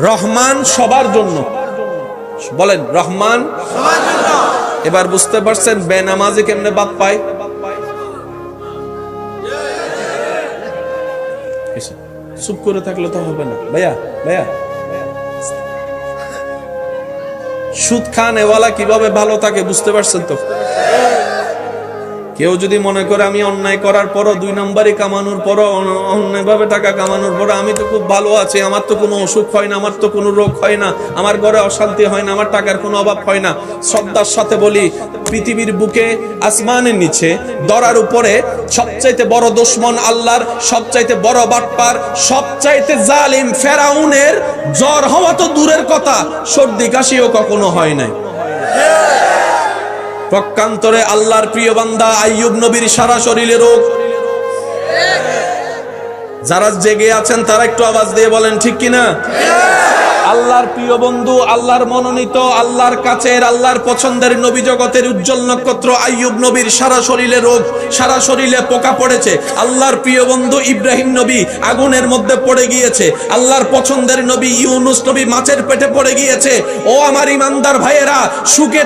রহমান সবার জন্য, বলেন রহমান সবার জন্য। এবার বুঝতে পারছেন বেনামাজি কেমনে বাদ পায়? চুপ করে থাকলে তো হবে না ভাইয়া। ভাইয়া সুদ খান এওয়ালা কিভাবে ভালো থাকে বুঝতে পারছেন তো? কেউ যদি মনে করে আমি অন্যায় করার পরও, 2 নম্বরই কামানোর পরও, অন্যায়ভাবে টাকা কামানোর পরও আমি তো খুব ভালো আছি, আমার তো কোনো অসুখ হয় না, আমার তো কোনো রোগ হয় না, আমার ঘরে অশান্তি হয় না, আমার টাকার কোনো অভাব হয় না। শ্রদ্ধার সাথে বলি, পৃথিবীর বুকে আসমানের নিচে দরার উপরে সবচাইতে বড় দুশমন আল্লাহর, সবচাইতে বড় বাটপার, সবচাইতে জালিম ফেরাউনের জ্বর হওয়া তো দূরের কথা, সর্দি কাশিও কখনো হয় নাই। পক্ষান্তরে আল্লাহর প্রিয় বান্দা আইয়ুব নবীর সারা শরীরে রোগ। যারা জেগে আছেন তারা একটু আওয়াজ দিয়ে বলেন ঠিক কিনা? আল্লাহর প্রিয় বন্ধু, আল্লাহর মনোনীত, আল্লাহর কাছের, আল্লাহর পছন্দের নবী জগতের উজ্জ্বল নক্ষত্র আইয়ুব নবীর সারা শরীরে রোগ, সারা শরীরে পোকা পড়েছে। আল্লাহর প্রিয় বন্ধু ইব্রাহিম নবী আগুনের মধ্যে পড়ে গিয়েছে। আল্লাহর পছন্দের নবী ইউনুস নবী মাছের পেটে পড়ে গিয়েছে। ও আমার ইমানদার ভাইয়েরা, সুখে